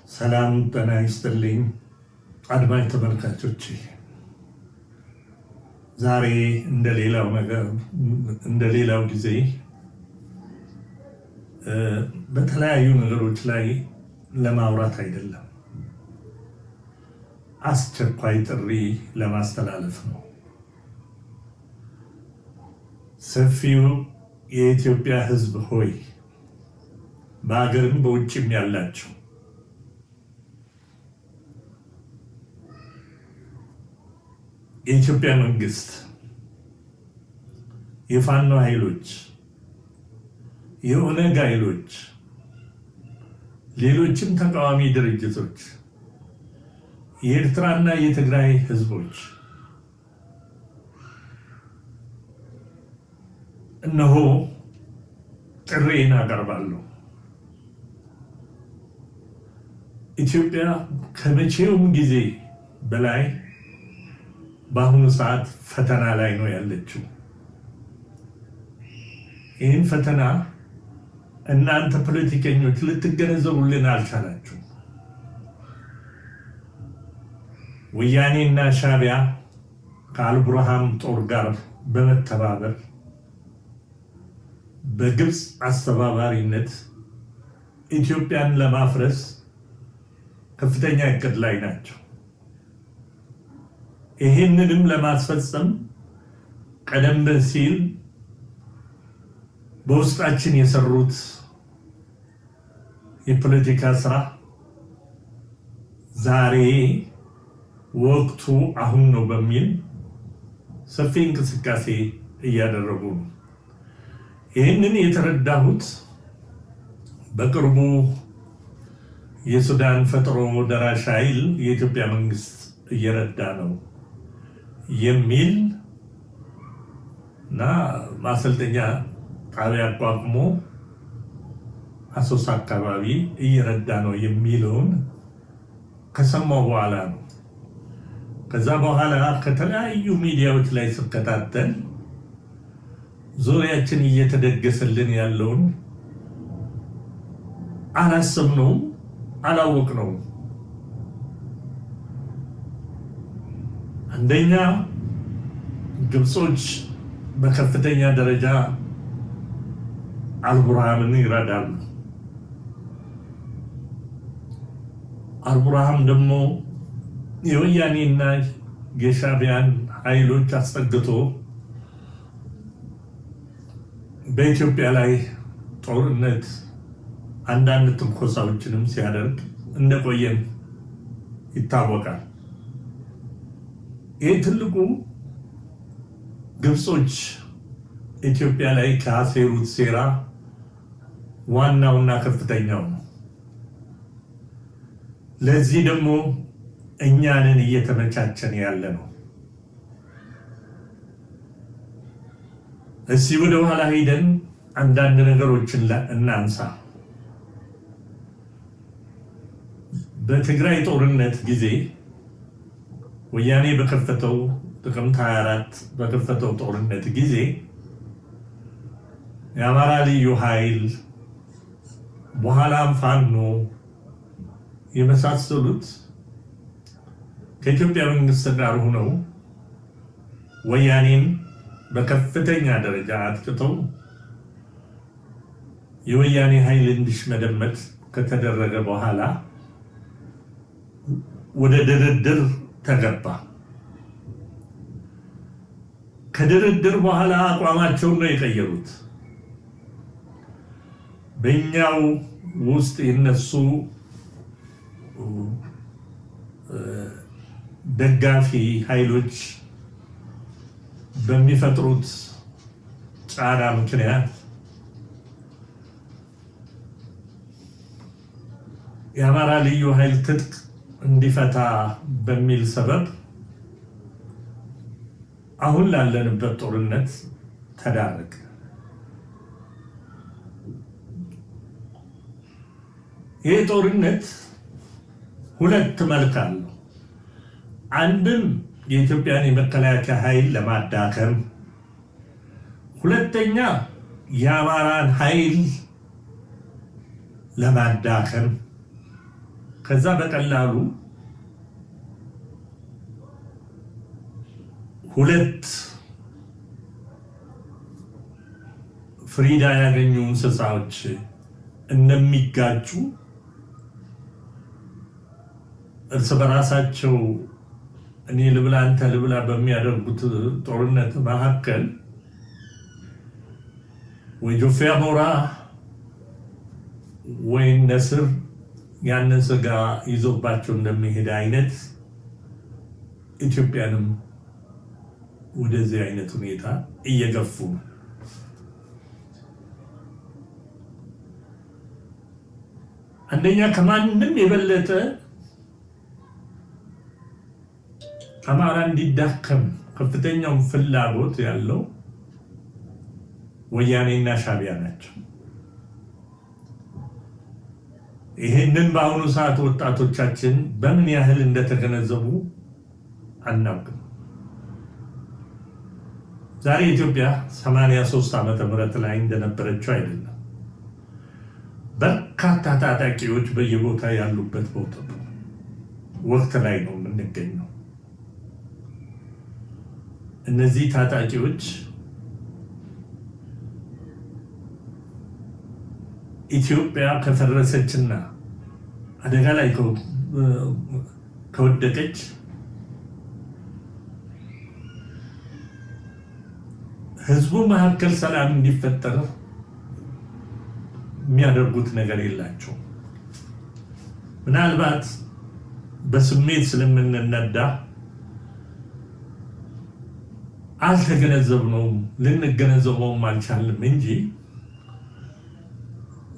ሰላም ጤና ይስጥልኝ አድማጭ ተመልካቾቼ፣ ዛሬ እንደሌላው ጊዜ በተለያዩ ነገሮች ላይ ለማውራት አይደለም፣ አስቸኳይ ጥሪ ለማስተላለፍ ነው። ሰፊው የኢትዮጵያ ሕዝብ ሆይ፣ በአገርም በውጭም ያላችሁ የኢትዮጵያ መንግስት፣ የፋኖ ኃይሎች፣ የኦነግ ኃይሎች፣ ሌሎችም ተቃዋሚ ድርጅቶች፣ የኤርትራና የትግራይ ህዝቦች እነሆ ጥሪዬን አቀርባለሁ። ኢትዮጵያ ከመቼውም ጊዜ በላይ በአሁኑ ሰዓት ፈተና ላይ ነው ያለችው። ይህን ፈተና እናንተ ፖለቲከኞች ልትገነዘቡልን አልቻላችሁ። ወያኔና ሻዕቢያ ከአልቡርሃን ጦር ጋር በመተባበር በግብፅ አስተባባሪነት ኢትዮጵያን ለማፍረስ ከፍተኛ እቅድ ላይ ናቸው። ይህንንም ለማስፈጸም ቀደም ሲል በውስጣችን የሰሩት የፖለቲካ ስራ ዛሬ ወቅቱ አሁን ነው በሚል ሰፊ እንቅስቃሴ እያደረጉ ነው። ይህንን የተረዳሁት በቅርቡ የሱዳን ፈጥኖ ደራሽ ኃይል የኢትዮጵያ መንግስት እየረዳ ነው የሚል እና ማሰልጠኛ ጣቢያ አቋቁሞ አሶሳ አካባቢ እየረዳ ነው የሚለውን ከሰማሁ በኋላ ነው። ከዛ በኋላ ከተለያዩ ሚዲያዎች ላይ ስከታተል ዙሪያችን እየተደገሰልን ያለውን አላሰብነውም፣ አላወቅነውም። አንደኛ ግብጾች በከፍተኛ ደረጃ አልቡርሃንን ይረዳሉ። አልቡርሃን ደግሞ የወያኔና የሻዕቢያን ኃይሎች አስጠግቶ በኢትዮጵያ ላይ ጦርነት አንዳንድ ትንኮሳዎችንም ሲያደርግ እንደቆየን ይታወቃል። ይህ ትልቁ ግብጾች ኢትዮጵያ ላይ ካሴሩት ሴራ ዋናውና ከፍተኛው ነው። ለዚህ ደግሞ እኛንን እየተመቻቸን ያለ ነው። እስቲ ወደ ኋላ ሄደን አንዳንድ ነገሮችን እናንሳ። በትግራይ ጦርነት ጊዜ ወያኔ በከፈተው ጥቅምት 24 በከፈተው ጦርነት ጊዜ የአማራ ልዩ ኃይል በኋላም ፋኖ የመሳሰሉት ከኢትዮጵያ መንግስት ጋር ሆነው ወያኔን በከፍተኛ ደረጃ አጥቅተው የወያኔ ኃይል እንዲሽመደመድ ከተደረገ በኋላ ወደ ድርድር ተገባ። ከድርድር በኋላ አቋማቸውን ነው የቀየሩት። በእኛው ውስጥ የነሱ ደጋፊ ኃይሎች በሚፈጥሩት ጫና ምክንያት የአማራ ልዩ ኃይል ትጥቅ እንዲፈታ በሚል ሰበብ አሁን ላለንበት ጦርነት ተዳረገ። ይህ ጦርነት ሁለት መልክ አለው። አንድም የኢትዮጵያን የመከላከያ ኃይል ለማዳከም፣ ሁለተኛ የአማራን ኃይል ለማዳከም ከዛ በቀላሉ ሁለት ፍሪዳ ያገኙ እንስሳዎች እንደሚጋጩ እርስ በራሳቸው እኔ ልብላ አንተ ልብላ በሚያደርጉት ጦርነት መካከል ወይ ጆፌ አሞራ ወይ ነስር ያንን ስጋ ይዞባቸው እንደሚሄድ አይነት ኢትዮጵያንም ወደዚህ አይነት ሁኔታ እየገፉ ነው። አንደኛ ከማንም የበለጠ አማራ እንዲዳከም ከፍተኛው ፍላጎት ያለው ወያኔና ሻዕቢያ ናቸው። ይሄንን በአሁኑ ሰዓት ወጣቶቻችን በምን ያህል እንደተገነዘቡ አናውቅም። ዛሬ ኢትዮጵያ 83 ዓመተ ምህረት ላይ እንደነበረችው አይደለም። በርካታ ታጣቂዎች በየቦታ ያሉበት ወቅት ላይ ነው የምንገኘው። እነዚህ ታጣቂዎች ኢትዮጵያ ከፈረሰችና አደጋ ላይ ከወደቀች ህዝቡ መካከል ሰላም እንዲፈጠር የሚያደርጉት ነገር የላቸው። ምናልባት በስሜት ስለምንነዳ አልተገነዘብነውም፣ ልንገነዘበውም አልቻልንም እንጂ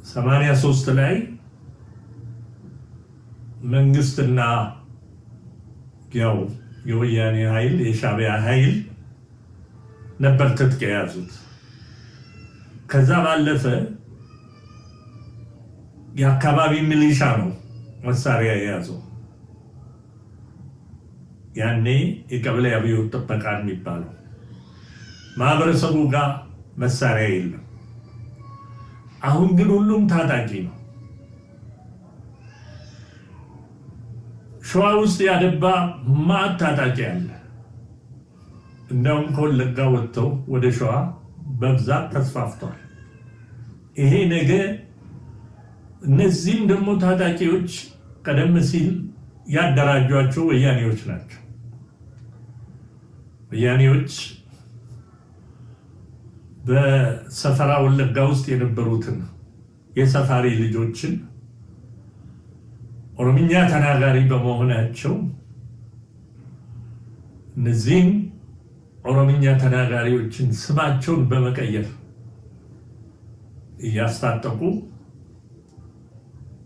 83 ላይ መንግስትና ያው የወያኔ ኃይል የሻዕቢያ ኃይል ነበር ትጥቅ የያዙት። ከዛ ባለፈ የአካባቢ ሚሊሻ ነው መሳሪያ የያዘው። ያኔ የቀበሌ አብዮት ጥበቃ የሚባለው ማህበረሰቡ ጋር መሳሪያ የለም። አሁን ግን ሁሉም ታጣቂ ነው። ሸዋ ውስጥ ያደባ ማት ታጣቂ አለ። እንደውም ከወለጋ ወጥተው ወደ ሸዋ በብዛት ተስፋፍቷል። ይሄ ነገ እነዚህም ደግሞ ታጣቂዎች ቀደም ሲል ያደራጇቸው ወያኔዎች ናቸው። ወያኔዎች በሰፈራ ወለጋ ውስጥ የነበሩትን የሰፋሪ ልጆችን ኦሮምኛ ተናጋሪ በመሆናቸው እነዚህም ኦሮምኛ ተናጋሪዎችን ስማቸውን በመቀየር እያስታጠቁ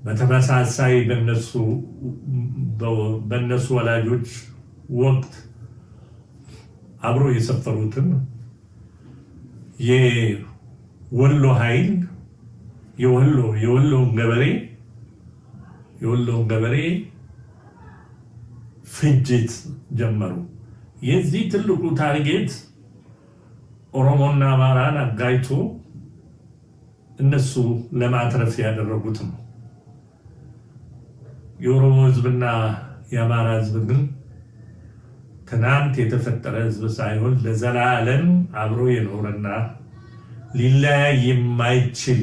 በተመሳሳይ በነሱ ወላጆች ወቅት አብሮ የሰፈሩትን የወሎ ኃይል የወሎን ገበሬ ፍጅት ጀመሩ። የዚህ ትልቁ ታርጌት ኦሮሞና አማራን አጋይቶ እነሱ ለማትረፍ ያደረጉት ነው። የኦሮሞ ህዝብና የአማራ ህዝብ ግን ትናንት የተፈጠረ ህዝብ ሳይሆን ለዘላለም አብሮ የኖረና ሊለያይ የማይችል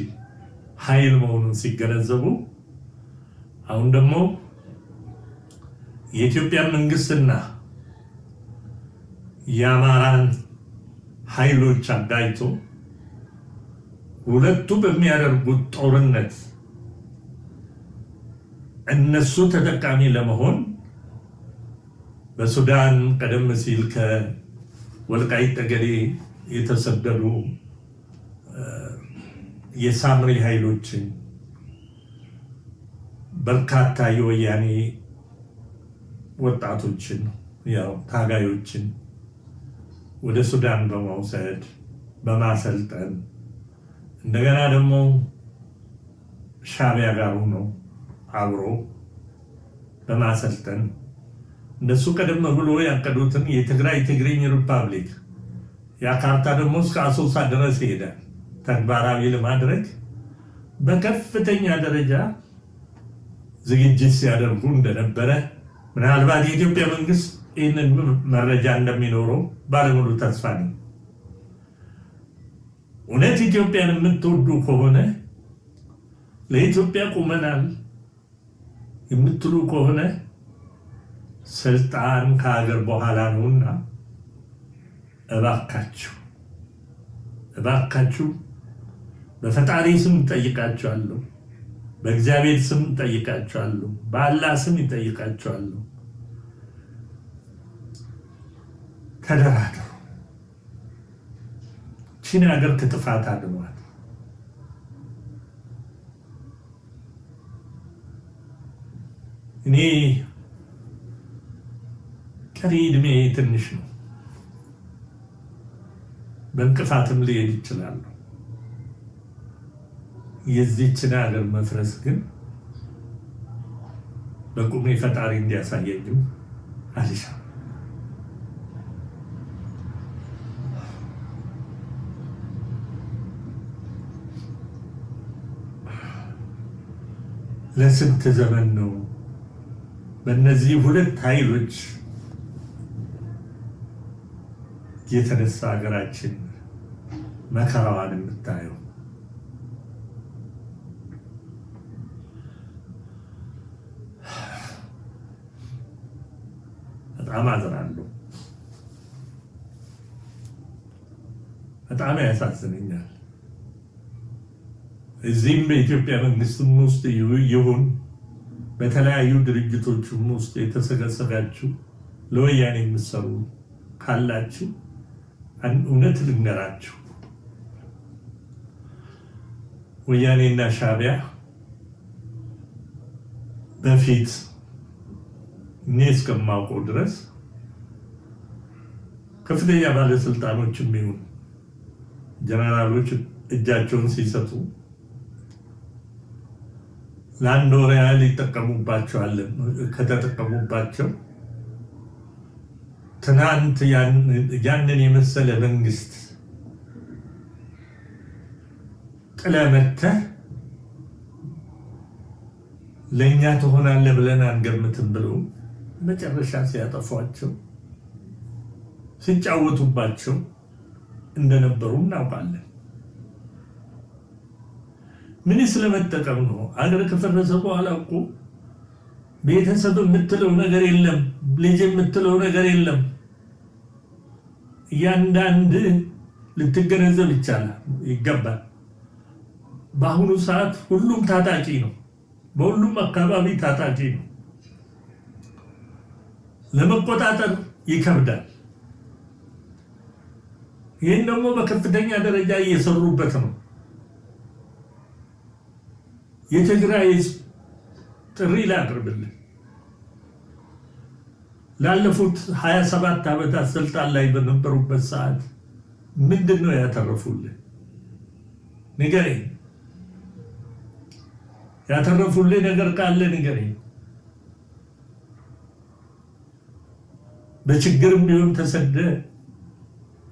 ኃይል መሆኑን ሲገነዘቡ አሁን ደግሞ የኢትዮጵያ መንግስትና የአማራን ኃይሎች አጋይቶ ሁለቱ በሚያደርጉት ጦርነት እነሱ ተጠቃሚ ለመሆን በሱዳን ቀደም ሲል ከወልቃይት ጠገዴ የተሰደዱ የሳምሪ ኃይሎችን በርካታ የወያኔ ወጣቶችን ያው ታጋዮችን ወደ ሱዳን በመውሰድ በማሰልጠን እንደገና ደግሞ ሻዕቢያ ጋር ሆኖ አብሮ በማሰልጠን እነሱ ቀደም ብሎ ያቀዱትን የትግራይ ትግሪኝ ሪፐብሊክ ያ ካርታ ደግሞ እስከ አሶሳ ድረስ ይሄዳል ተግባራዊ ለማድረግ በከፍተኛ ደረጃ ዝግጅት ሲያደርጉ እንደነበረ ምናልባት የኢትዮጵያ መንግስት ይህንን መረጃ እንደሚኖረው ባለሙሉ ተስፋ ነኝ። እውነት ኢትዮጵያን የምትወዱ ከሆነ ለኢትዮጵያ ቁመናል የምትሉ ከሆነ ስልጣን ከሀገር በኋላ ነውና እባካችሁ በፈጣሪ ስም ጠይቃችኋለሁ፣ በእግዚአብሔር ስም ጠይቃችኋለሁ፣ በአላህ ስም ይጠይቃችኋለሁ። ተደራደሩ። ቺን ሀገር ከጥፋት አድኗት። እኔ ቀሪ ዕድሜ ትንሽ ነው፣ በእንቅፋትም ሊሄድ ይችላል። የዚህችን ሀገር መፍረስ ግን በቁሜ ፈጣሪ እንዲያሳየኝም አልሻም። ለስንት ዘመን ነው በእነዚህ ሁለት ኃይሎች የተነሳ ሀገራችን መከራዋን የምታየው? በጣም አዝናለሁ። በጣም ያሳዝነኛል። እዚህም በኢትዮጵያ መንግስትም ውስጥ ይሁን በተለያዩ ድርጅቶችም ውስጥ የተሰገሰጋችሁ ለወያኔ የምትሰሩ ካላችሁ እውነት ልንገራችሁ፣ ወያኔና ሻዕቢያ በፊት እኔ እስከማውቀው ድረስ ከፍተኛ ባለስልጣኖችም ይሁን ጀነራሎች እጃቸውን ሲሰጡ ለአንድ ወር ያህል ይጠቀሙባቸዋል። ከተጠቀሙባቸው ትናንት ያንን የመሰለ መንግስት ጥለህ መተህ ለእኛ ትሆናለህ ብለን አንገምትም ብለው መጨረሻ ሲያጠፏቸው ሲጫወቱባቸው እንደነበሩ እናውቃለን። ምን ስለመጠቀም ነው? አገር ከፈረሰ በኋላ እኮ ቤተሰብ የምትለው ነገር የለም፣ ልጅ የምትለው ነገር የለም። እያንዳንድ ልትገነዘብ ይገባል። በአሁኑ ሰዓት ሁሉም ታጣቂ ነው። በሁሉም አካባቢ ታጣቂ ነው። ለመቆጣጠር ይከብዳል። ይህን ደግሞ በከፍተኛ ደረጃ እየሰሩበት ነው። የትግራይ ጥሪ ላቅርብልን። ላለፉት 27 ዓመታት ስልጣን ላይ በነበሩበት ሰዓት ምንድን ነው ያተረፉልን? ንገረኝ። ያተረፉልን ነገር ካለ ንገረኝ። በችግርም ቢሆን ተሰደ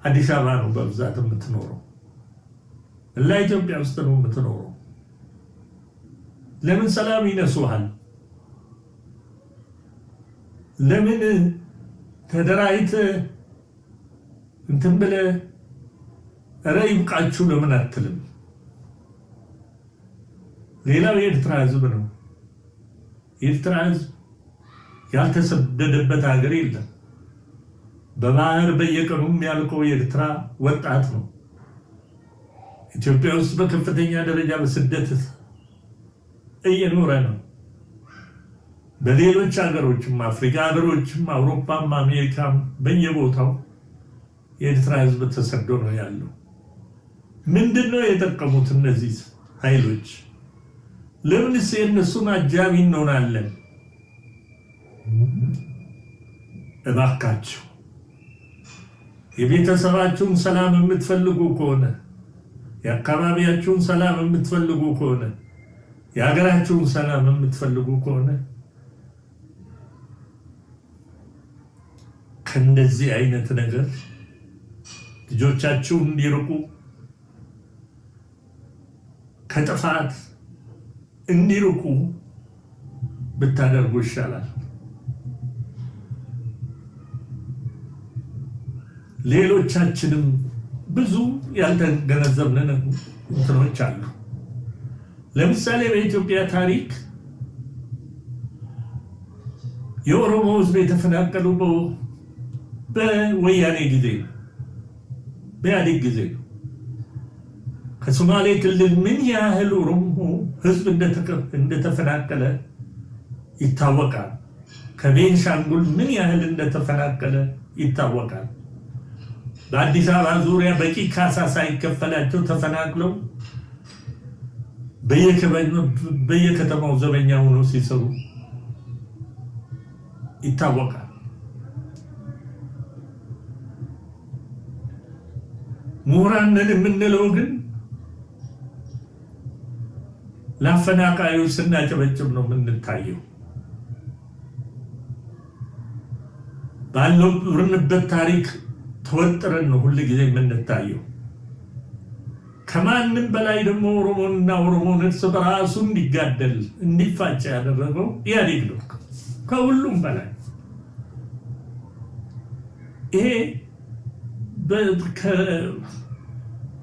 አዲስ አበባ ነው በብዛት የምትኖረው፣ ኢትዮጵያ ውስጥ ነው የምትኖረው። ለምን ሰላም ይነሱሃል? ለምን ተደራጅተህ እንትን ብለህ ኧረ ይብቃችሁ ለምን አትልም? ሌላው የኤርትራ ህዝብ ነው። የኤርትራ ህዝብ ያልተሰደደበት ሀገር የለም። በባህር በየቀኑ የሚያልቀው የኤርትራ ወጣት ነው። ኢትዮጵያ ውስጥ በከፍተኛ ደረጃ በስደት እየኖረ ነው። በሌሎች ሀገሮችም አፍሪካ ሀገሮችም አውሮፓም አሜሪካም በየቦታው የኤርትራ ህዝብ ተሰዶ ነው ያለው። ምንድነው የጠቀሙት እነዚህ ኃይሎች? ለምንስ የእነሱን አጃቢ እንሆናለን? እባካችሁ የቤተሰባችሁን ሰላም የምትፈልጉ ከሆነ፣ የአካባቢያችሁን ሰላም የምትፈልጉ ከሆነ፣ የሀገራችሁን ሰላም የምትፈልጉ ከሆነ ከእንደዚህ አይነት ነገር ልጆቻችሁ እንዲርቁ፣ ከጥፋት እንዲርቁ ብታደርጉ ይሻላል። ሌሎቻችንም ብዙ ያልተገነዘብን እንትኖች አሉ። ለምሳሌ በኢትዮጵያ ታሪክ የኦሮሞ ሕዝብ የተፈናቀሉ በወያኔ ጊዜ ነው፣ በኢህአዴግ ጊዜ ነው። ከሶማሌ ክልል ምን ያህል ኦሮሞ ሕዝብ እንደተፈናቀለ ይታወቃል። ከቤንሻንጉል ምን ያህል እንደተፈናቀለ ይታወቃል። በአዲስ አበባ ዙሪያ በቂ ካሳ ሳይከፈላቸው ተፈናቅለው በየከተማው ዘበኛ ሆኖ ሲሰሩ ይታወቃል። ምሁራን ነን የምንለው ግን ለአፈናቃዩ ስናጨበጭብ ነው የምንታየው። ባልኖርንበት ታሪክ ተወጥረን ነው ሁል ጊዜ የምንታየው። ከማንም በላይ ደግሞ ኦሮሞና ኦሮሞን እርስ በራሱ እንዲጋደል እንዲፋጭ ያደረገው ኢህአዴግ ነው። ከሁሉም በላይ ይሄ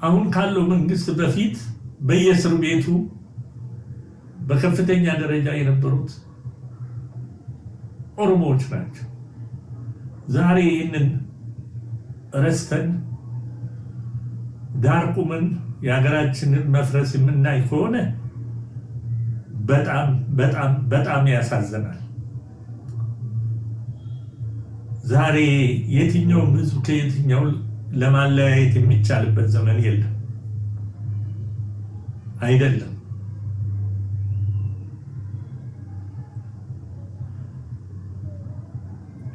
አሁን ካለው መንግስት በፊት በየእስር ቤቱ በከፍተኛ ደረጃ የነበሩት ኦሮሞዎች ናቸው። ዛሬ ይህንን ረስተን ዳር ቁመን የሀገራችንን መፍረስ የምናይ ከሆነ በጣም በጣም በጣም ያሳዝናል። ዛሬ የትኛውም ህዝብ ከየትኛው ለማለያየት የሚቻልበት ዘመን የለም፣ አይደለም።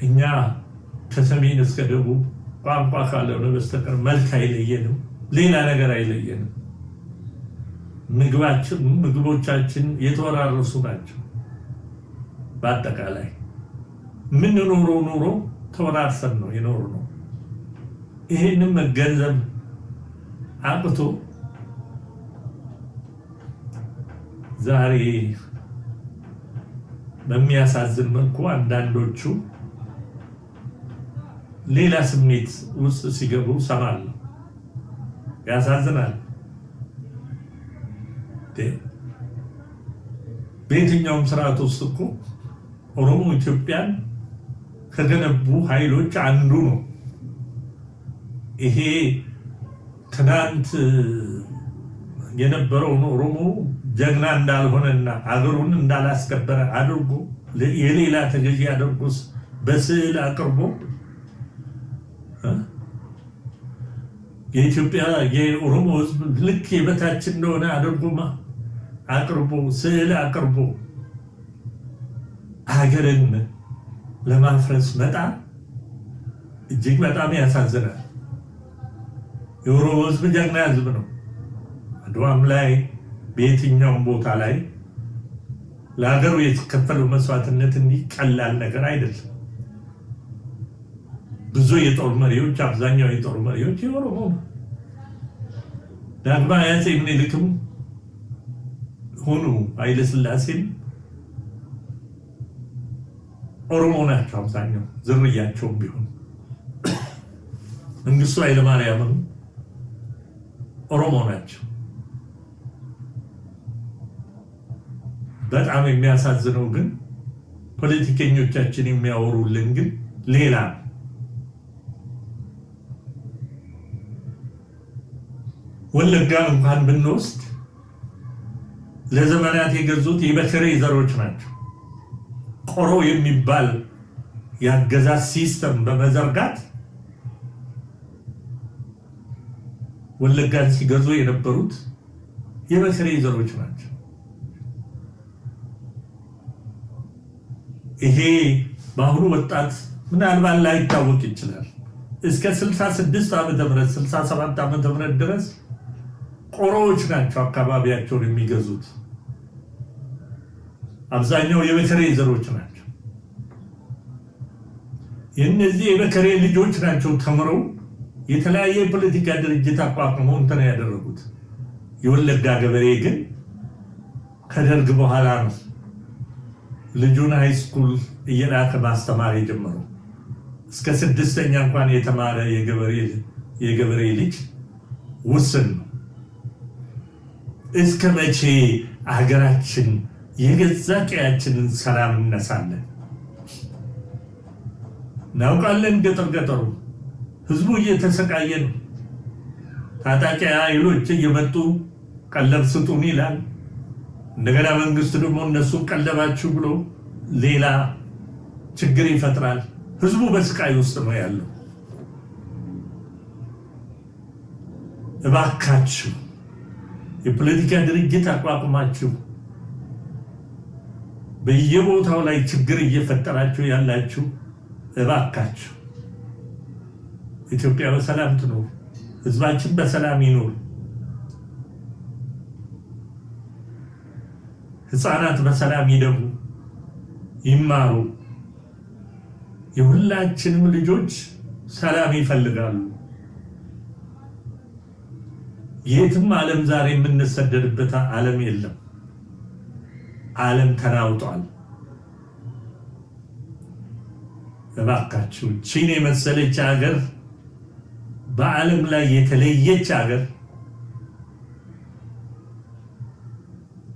እኛ ከሰሜን እስከ ደቡብ ቋንቋ ካልሆነ በስተቀር መልክ አይለየንም፣ ሌላ ነገር አይለየንም። ምግቦቻችን የተወራረሱ ናቸው። በአጠቃላይ የምንኖረው ኑሮ ተወራርሰን ነው የኖርነው። ይሄንን መገንዘብ አቅቶ ዛሬ በሚያሳዝን መልኩ አንዳንዶቹ ሌላ ስሜት ውስጥ ሲገቡ ሰማል። ያሳዝናል። በየትኛውም ስርዓት ውስጥ እኮ ኦሮሞ ኢትዮጵያን ከገነቡ ኃይሎች አንዱ ነው። ይሄ ትናንት የነበረውን ኦሮሞ ጀግና እንዳልሆነና አገሩን እንዳላስከበረ አድርጎ የሌላ ተገዢ አድርጎ በስዕል አቅርቦ የኢትዮጵያ የኦሮሞ ሕዝብ ልክ የበታች እንደሆነ አድርጎ አቅርቦ ስዕል አቅርቦ ሀገርን ለማፍረስ መጣ። እጅግ በጣም ያሳዝናል። የኦሮሞ ሕዝብ ጀግና ሕዝብ ነው። አድዋም ላይ በየትኛውም ቦታ ላይ ለሀገሩ የተከፈለው መስዋዕትነት እንዲህ ቀላል ነገር አይደለም። ብዙ የጦር መሪዎች፣ አብዛኛው የጦር መሪዎች የኦሮሞ ነው። ዳግማዊ አፄ ምኒልክም ሆኑ ኃይለ ሥላሴም ኦሮሞ ናቸው። አብዛኛው ዝርያቸውም ቢሆን መንግስቱ ኃይለማርያምም ኦሮሞ ናቸው። በጣም የሚያሳዝነው ግን ፖለቲከኞቻችን የሚያወሩልን ግን ሌላ ነው። ወለጋን እንኳን ብንወስድ ለዘመናት የገዙት የበከሬ ዘሮች ናቸው። ቆሮ የሚባል የአገዛዝ ሲስተም በመዘርጋት ወለጋን ሲገዙ የነበሩት የበከሬ ዘሮች ናቸው። ይሄ በአሁኑ ወጣት ምናልባት ላይታወቅ ይችላል። እስከ 66 ዓመተ ምህረት 67 ዓመተ ምህረት ድረስ ቆሮዎች ናቸው አካባቢያቸውን የሚገዙት። አብዛኛው የበከሬ ዘሮች ናቸው። የእነዚህ የበከሬ ልጆች ናቸው ተምረው የተለያየ የፖለቲካ ድርጅት አቋቁመው እንትን ያደረጉት። የወለጋ ገበሬ ግን ከደርግ በኋላ ነው ልጁን ሃይስኩል እየላከ ማስተማር የጀመረው። እስከ 6ኛ እንኳን የተማረ የገበሬ ልጅ ውስን ነው። እስከ መቼ ሀገራችን የገዛ ቀያችንን ሰላም እነሳለን? እናውቃለን። ገጠሩ ህዝቡ እየተሰቃየ ነው። ታጣቂ ኃይሎች እየመጡ ቀለብ ስጡን ይላል። እንደገና መንግስት ደግሞ እነሱን ቀለባችሁ ብሎ ሌላ ችግር ይፈጥራል። ህዝቡ በስቃይ ውስጥ ነው ያለው። እባካችሁ የፖለቲካ ድርጅት አቋቁማችሁ በየቦታው ላይ ችግር እየፈጠራችሁ ያላችሁ እባካችሁ ኢትዮጵያ በሰላም ትኖር፣ ህዝባችን በሰላም ይኖር፣ ህፃናት በሰላም ይደጉ፣ ይማሩ። የሁላችንም ልጆች ሰላም ይፈልጋሉ። የትም ዓለም ዛሬ የምንሰደድበት ዓለም የለም። ዓለም ተናውጧል። እባካችሁ ቺን የመሰለች ሀገር፣ በዓለም ላይ የተለየች ሀገር፣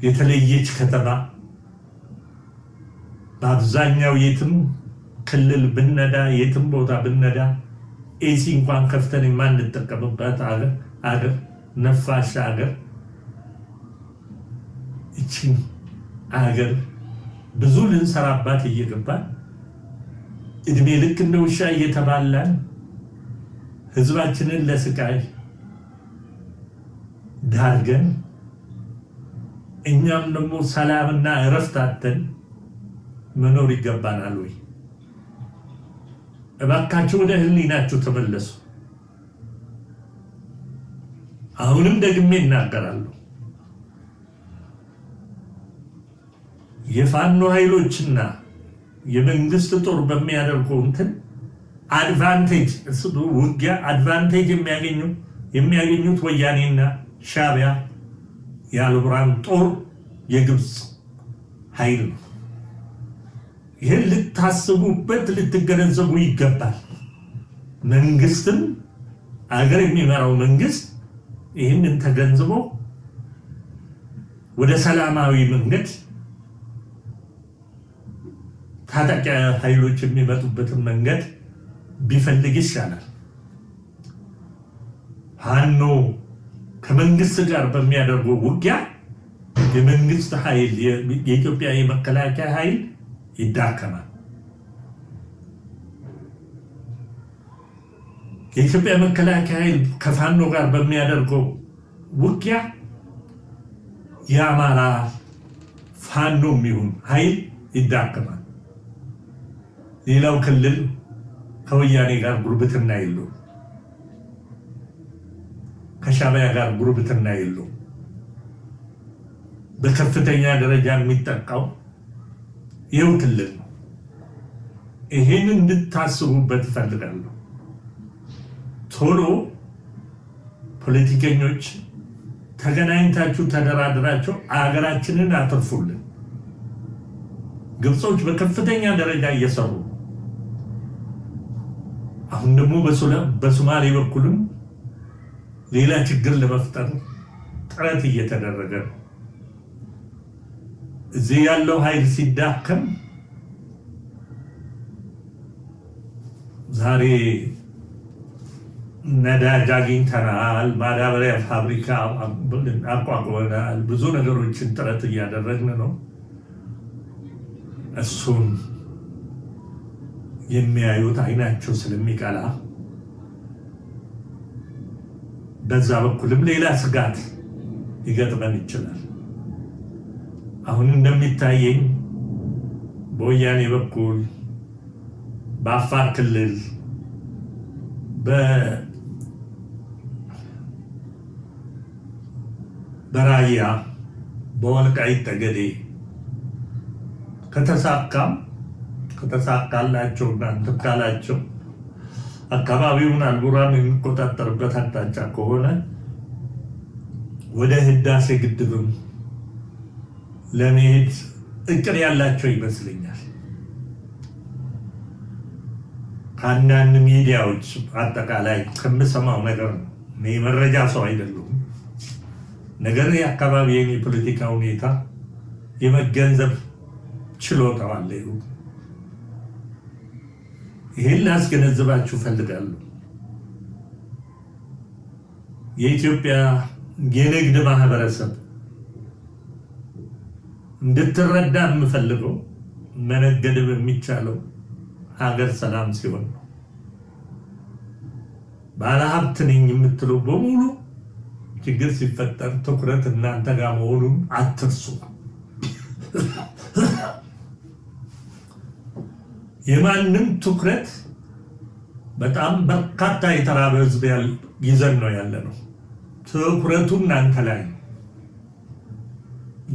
የተለየች ከተማ በአብዛኛው የትም ክልል ብነዳ የትም ቦታ ብነዳ ኤሲ እንኳን ከፍተን የማንጠቀምበት ሀገር፣ ነፋሻ ሀገር። እቺን ሀገር ብዙ ልንሰራባት እየገባን እድሜ ልክ እንደ ውሻ እየተባላን ህዝባችንን ለስቃይ ዳርገን እኛም ደግሞ ሰላምና እረፍት አጥተን መኖር ይገባናል ወይ? እባካችሁ ወደ ህሊናችሁ ተመለሱ። አሁንም ደግሜ እናገራለሁ፣ የፋኖ ኃይሎችና የመንግስት ጦር በሚያደርገው እንትን አድቫንቴጅ ውጊያ አድቫንቴጅ የሚያገኙት ወያኔና ሻዕቢያ የአልቡርሃን ጦር የግብፅ ኃይል ነው። ይህን ልታስቡበት ልትገነዘቡ ይገባል። መንግስትም አገር የሚመራው መንግስት ይህንን ተገንዝቦ ወደ ሰላማዊ መንገድ ታጣቂ ኃይሎች የሚመጡበትን መንገድ ቢፈልግ ይሻላል። ፋኖ ከመንግስት ጋር በሚያደርገው ውጊያ የመንግስት ኃይል የኢትዮጵያ የመከላከያ ኃይል ይዳከማል። የኢትዮጵያ መከላከያ ኃይል ከፋኖ ጋር በሚያደርገው ውጊያ የአማራ ፋኖ የሚሆን ኃይል ይዳከማል። ሌላው ክልል ከወያኔ ጋር ጉርብትና የለው፣ ከሻዕቢያ ጋር ጉርብትና የለው። በከፍተኛ ደረጃ የሚጠቃው ይኸው ክልል ነው። ይሄንን እንድታስቡበት እፈልጋለሁ። ቶሎ ፖለቲከኞች ተገናኝታችሁ ተደራድራችሁ አገራችንን አትርፉልን። ግብጾች በከፍተኛ ደረጃ እየሰሩ፣ አሁን ደግሞ በሶማሌ በኩልም ሌላ ችግር ለመፍጠር ጥረት እየተደረገ ነው። እዚህ ያለው ኃይል ሲዳከም ዛሬ ነዳጅ አግኝተናል፣ ማዳበሪያ ፋብሪካ አቋቁመናል፣ ብዙ ነገሮችን ጥረት እያደረግን ነው። እሱን የሚያዩት አይናቸው ስለሚቀላ በዛ በኩልም ሌላ ስጋት ሊገጥመን ይችላል። አሁን እንደሚታየኝ በወያኔ በኩል በአፋር ክልል በራያ በወልቃይት ጠገዴ ከተሳካላቸው እናንተ ካላቸው አካባቢውን አልቡርሃን የሚቆጣጠርበት አቅጣጫ ከሆነ ወደ ህዳሴ ግድብም ለመሄድ እቅድ ያላቸው ይመስለኛል። ከአንዳንድ ሚዲያዎች አጠቃላይ ከምሰማው ነገር ነው። እኔ መረጃ ሰው አይደለሁም። ነገር የአካባቢዬን የፖለቲካ ሁኔታ የመገንዘብ ችሎታው አለ። ይህን ላስገነዝባችሁ ፈልጋለሁ። የኢትዮጵያ የንግድ ማህበረሰብ እንድትረዳ የምፈልገው መነገድ የሚቻለው ሀገር ሰላም ሲሆን ነው። ባለሀብት ነኝ የምትሉ በሙሉ ችግር ሲፈጠር ትኩረት እናንተ ጋር መሆኑን አትርሱ። የማንም ትኩረት በጣም በርካታ የተራበ ህዝብ ይዘን ነው ያለነው። ትኩረቱ እናንተ ላይ ነው።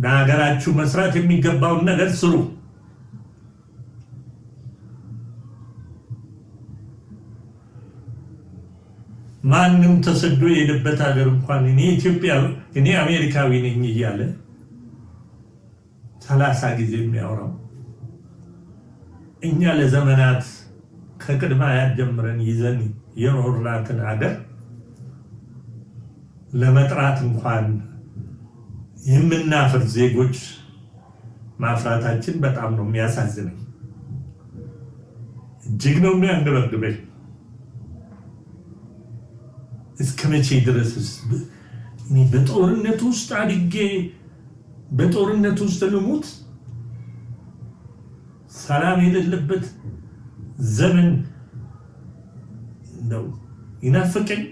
ለሀገራችሁ መስራት የሚገባውን ነገር ስሩ። ማንም ተሰዶ የሄደበት ሀገር እንኳን እኔ አሜሪካዊ ነኝ እያለ 30 ጊዜ የሚያወራው እኛ ለዘመናት ከቅድመ አያት ጀምረን ይዘን የኖርናትን ሀገር ለመጥራት እንኳን የምናፍር ዜጎች ማፍራታችን በጣም ነው የሚያሳዝነኝ። እጅግ ነው የሚያንገበግበኝ። እስከ መቼ ድረስ እኔ በጦርነት ውስጥ አድጌ በጦርነት ውስጥ ልሙት? ሰላም የሌለበት ዘመን ነው ይናፍቀኝ።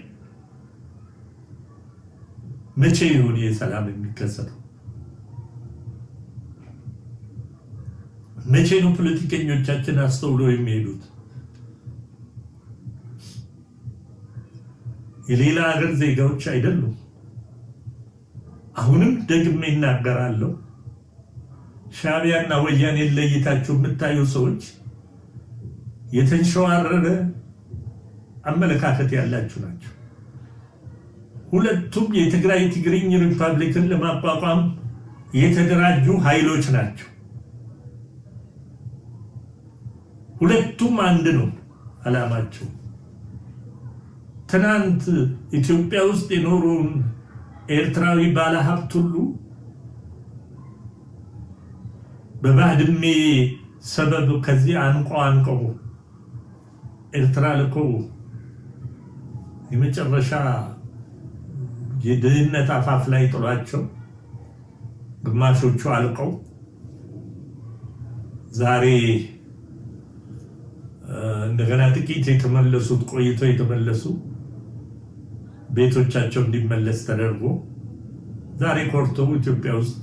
መቼ ይሁን የሰላም የሚከሰተው? መቼ ነው ፖለቲከኞቻችን አስተውለው የሚሄዱት? የሌላ ሀገር ዜጋዎች አይደሉም። አሁንም ደግሜ እናገራለሁ፣ ሻዕቢያና ወያኔን ለይታችሁ የምታዩ ሰዎች የተንሸዋረረ አመለካከት ያላችሁ ናቸው። ሁለቱም የትግራይ ትግርኝ ሪፐብሊክን ለማቋቋም የተደራጁ ኃይሎች ናቸው። ሁለቱም አንድ ነው ዓላማቸው። ትናንት ኢትዮጵያ ውስጥ የኖሩን ኤርትራዊ ባለሀብት ሁሉ በባድሜ ሰበብ ከዚህ አንቀው ኤርትራ ልከው የመጨረሻ የድህነት አፋፍ ላይ ጥሏቸው ግማሾቹ አልቀው ዛሬ እንደገና ጥቂት የተመለሱት ቆይተው የተመለሱ ቤቶቻቸው እንዲመለስ ተደርጎ ዛሬ ኮርተው ኢትዮጵያ ውስጥ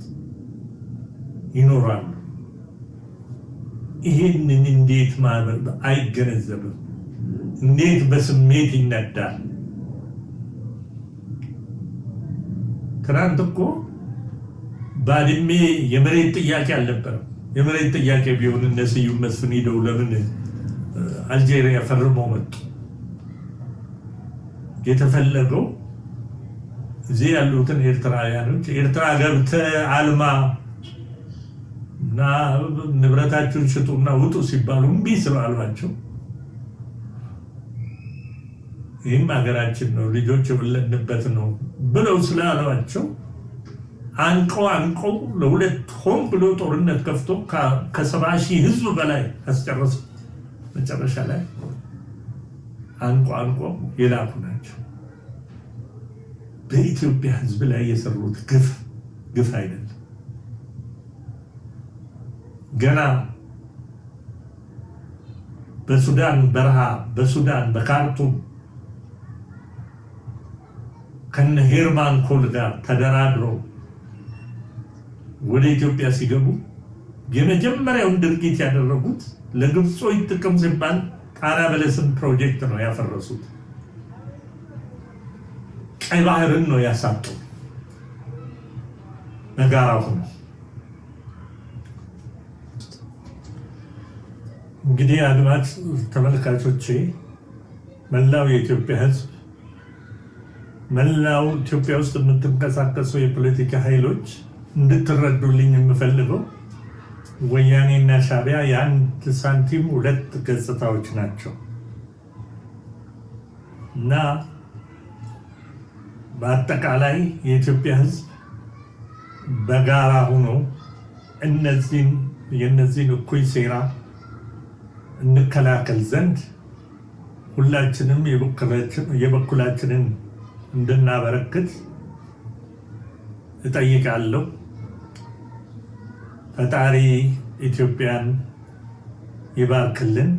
ይኖራሉ። ይሄንን እንዴት ማመን አይገነዘብም? እንዴት በስሜት ይነዳል? ትናንት እኮ ባድሜ የመሬት ጥያቄ አልነበረም። የመሬት ጥያቄ ቢሆን እነ ስዩም መስፍን ሄደው ለምን አልጄሪያ ፈርመው መጡ? የተፈለገው እዚህ ያሉትን ኤርትራውያኖች ኤርትራ ገብተህ አልማ እና ንብረታችሁን ሽጡና ውጡ ሲባሉ እምቢ ስላሏቸው ይህም ሀገራችን ነው ልጆች የወለድንበት ነው ብለው ስላሏቸው አንቀው ለሁለት ሆን ብሎ ጦርነት ከፍቶ ከ70,000 ህዝብ በላይ አስጨረሱ። መጨረሻ ላይ አንቆ የላኩ ናቸው። በኢትዮጵያ ህዝብ ላይ የሰሩት ግፍ አይደለም። ገና በሱዳን በረሃ በሱዳን በካርቱም ከነ ሄርማን ኮል ጋር ተደራድረው ወደ ኢትዮጵያ ሲገቡ የመጀመሪያውን ድርጊት ያደረጉት ለግብጾች ጥቅም ሲባል ጣና በለስን ፕሮጀክት ነው ያፈረሱት። ቀይ ባህርን ነው ያሳጡ በጋራ ሆኖ። እንግዲህ አድማጭ ተመልካቾቼ፣ መላው የኢትዮጵያ ህዝብ፣ መላው ኢትዮጵያ ውስጥ የምትንቀሳቀሱ የፖለቲካ ኃይሎች እንድትረዱልኝ የምፈልገው ወያኔና ሻዕቢያ የአንድ ሳንቲም ሁለት ገጽታዎች ናቸው እና በአጠቃላይ የኢትዮጵያ ሕዝብ በጋራ ሆኖ የእነዚህን እኩይ ሴራ እንከላከል ዘንድ ሁላችንም የበኩላችንን እንድናበረክት እጠይቃለሁ። ፈጣሪ ኢትዮጵያን ይባርክልን፣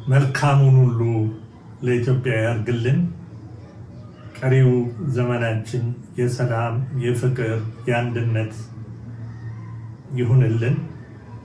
መልካሙን ሁሉ ለኢትዮጵያ ያርግልን። ቀሪው ዘመናችን የሰላም፣ የፍቅር፣ የአንድነት ይሁንልን።